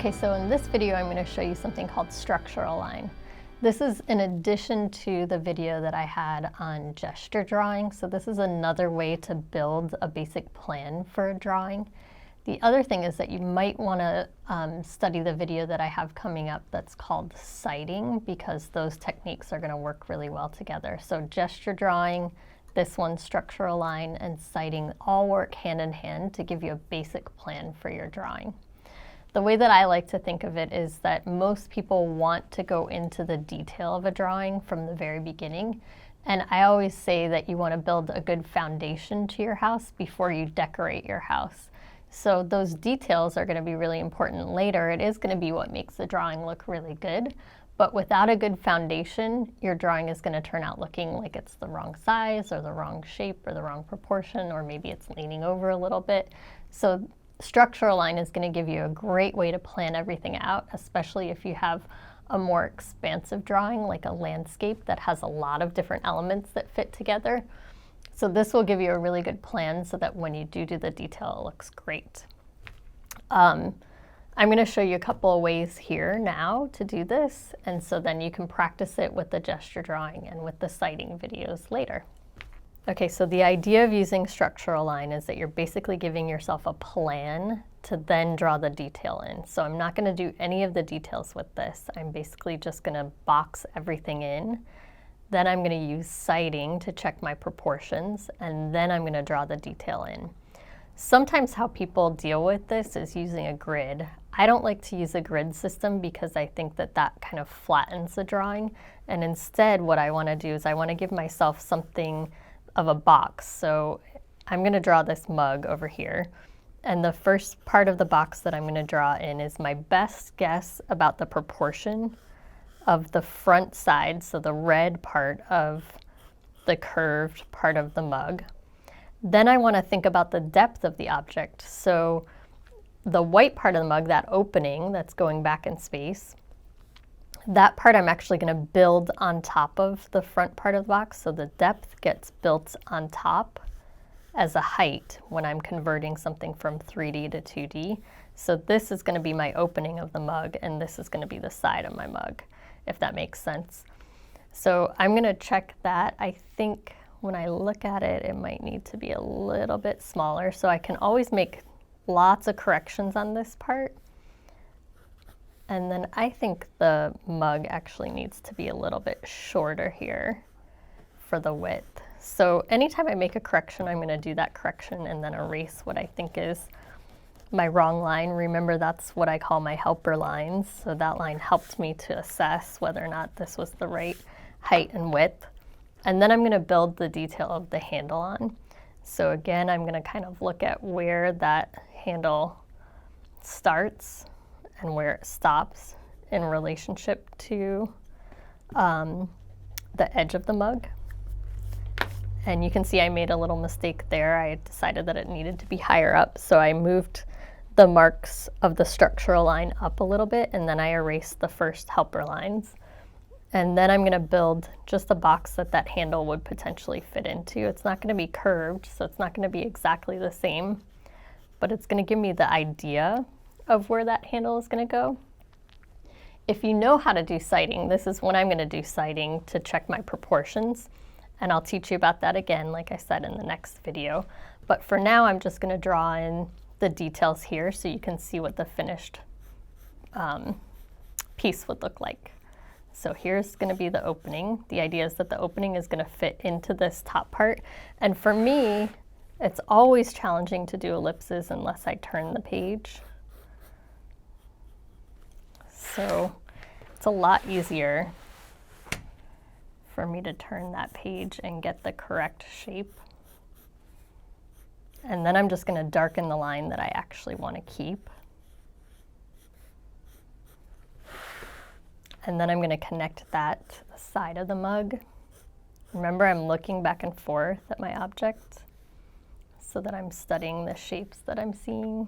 Okay, so in this video, I'm going to show you something called structural line. This is in addition to the video that I had on gesture drawing. So this is another way to build a basic plan for a drawing. The other thing is that you might want to study the video that I have coming up that's called sighting, because those techniques are going to work really well together. So gesture drawing, this one, structural line, and sighting all work hand in hand to give you a basic plan for your drawing. The way that I like to think of it is that most people want to go into the detail of a drawing from the very beginning. And I always say that you want to build a good foundation to your house before you decorate your house. So those details are going to be really important later. It is going to be what makes the drawing look really good. But without a good foundation, your drawing is going to turn out looking like it's the wrong size or the wrong shape or the wrong proportion, or maybe it's leaning over a little bit. So structural line is going to give you a great way to plan everything out, especially if you have a more expansive drawing like a landscape that has a lot of different elements that fit together. So this will give you a really good plan so that when you do the detail, it looks great. I'm going to show you a couple of ways here now to do this, and so then you can practice it with the gesture drawing and with the sighting videos later. Okay, so the idea of using structural line is that you're basically giving yourself a plan to then draw the detail in. So I'm not going to do any of the details with this. I'm basically just going to box everything in. Then I'm going to use sighting to check my proportions, and then I'm going to draw the detail in. Sometimes how people deal with this is using a grid. I don't like to use a grid system because I think that that kind of flattens the drawing. And instead, what I want to do is I want to give myself something of a box. So I'm going to draw this mug over here. And the first part of the box that I'm going to draw in is my best guess about the proportion of the front side, so the red part of the curved part of the mug. Then I want to think about the depth of the object. So the white part of the mug, that opening that's going back in space, that part I'm actually going to build on top of the front part of the box. So the depth gets built on top as a height when I'm converting something from 3D to 2D. So this is going to be my opening of the mug, and this is going to be the side of my mug, if that makes sense. So I'm going to check that. I think when I look at it, it might need to be a little bit smaller. So I can always make lots of corrections on this part. And then I think the mug actually needs to be a little bit shorter here for the width. So anytime I make a correction, I'm going to do that correction and then erase what I think is my wrong line. Remember, that's what I call my helper lines. So that line helped me to assess whether or not this was the right height and width. And then I'm going to build the detail of the handle on. So again, I'm going to kind of look at where that handle starts and where it stops in relationship to the edge of the mug. And you can see I made a little mistake there. I decided that it needed to be higher up, so I moved the marks of the structural line up a little bit, and then I erased the first helper lines. And then I'm going to build just a box that that handle would potentially fit into. It's not going to be curved, so it's not going to be exactly the same, but it's going to give me the idea of where that handle is going to go. If you know how to do sighting, this is when I'm going to do sighting to check my proportions. And I'll teach you about that again, like I said, in the next video. But for now, I'm just going to draw in the details here so you can see what the finished piece would look like. So here's going to be the opening. The idea is that the opening is going to fit into this top part. And for me, it's always challenging to do ellipses unless I turn the page. So it's a lot easier for me to turn that page and get the correct shape. And then I'm just going to darken the line that I actually want to keep. And then I'm going to connect that to the side of the mug. Remember, I'm looking back and forth at my object so that I'm studying the shapes that I'm seeing,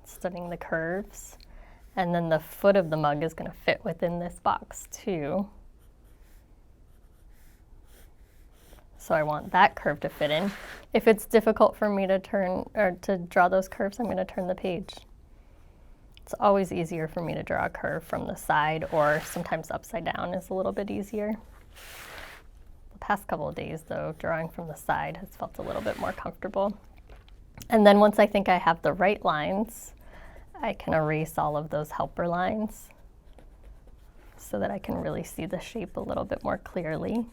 studying the curves. And then the foot of the mug is going to fit within this box too. So I want that curve to fit in. If it's difficult for me to turn or to draw those curves, I'm going to turn the page. It's always easier for me to draw a curve from the side, or sometimes upside down is a little bit easier. The past couple of days though, drawing from the side has felt a little bit more comfortable. And then once I think I have the right lines, I can erase all of those helper lines so that I can really see the shape a little bit more clearly.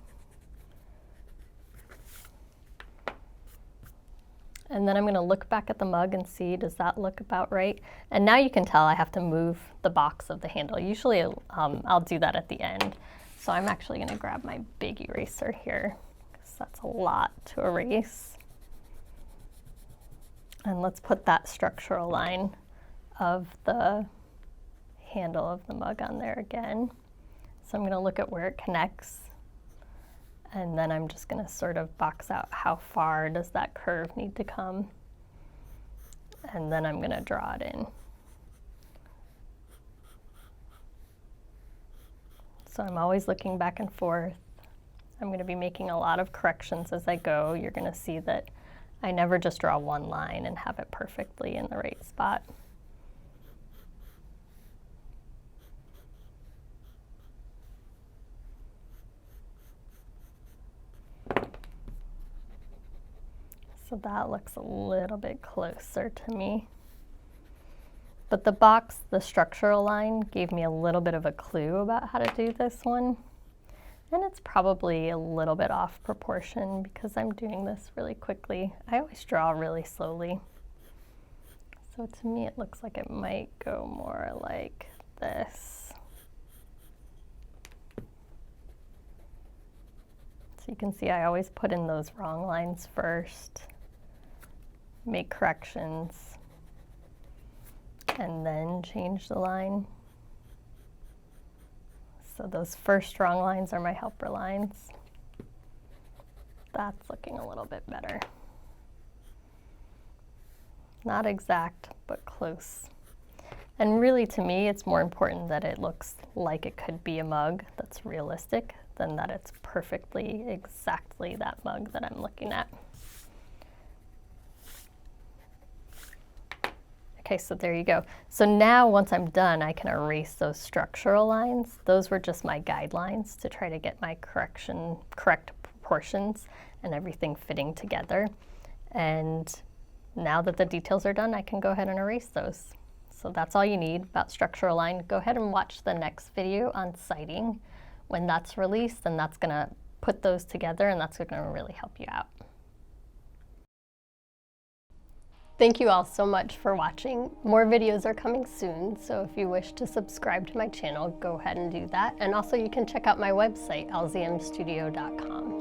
And then I'm going to look back at the mug and see, does that look about right? And now you can tell I have to move the box of the handle. Usually I'll do that at the end. So I'm actually going to grab my big eraser here, because that's a lot to erase. And let's put that structural line of the handle of the mug on there again. So I'm going to look at where it connects. And then I'm just going to sort of box out how far does that curve need to come. And then I'm going to draw it in. So I'm always looking back and forth. I'm going to be making a lot of corrections as I go. You're going to see that I never just draw one line and have it perfectly in the right spot. So that looks a little bit closer to me. But the box, the structural line, gave me a little bit of a clue about how to do this one. And it's probably a little bit off proportion because I'm doing this really quickly. I always draw really slowly. So to me it looks like it might go more like this. So you can see I always put in those wrong lines first, make corrections, and then change the line. So those first wrong lines are my helper lines. That's looking a little bit better. Not exact, but close. And really, to me, it's more important that it looks like it could be a mug that's realistic than that it's perfectly, exactly that mug that I'm looking at. Okay, so there you go. So now once I'm done, I can erase those structural lines. Those were just my guidelines to try to get my correct proportions and everything fitting together. And now that the details are done, I can go ahead and erase those. So that's all you need about structural line. Go ahead and watch the next video on sighting. When that's released, then that's gonna put those together, and that's gonna really help you out. Thank you all so much for watching. More videos are coming soon, so if you wish to subscribe to my channel, go ahead and do that. And also you can check out my website, lzmstudio.com.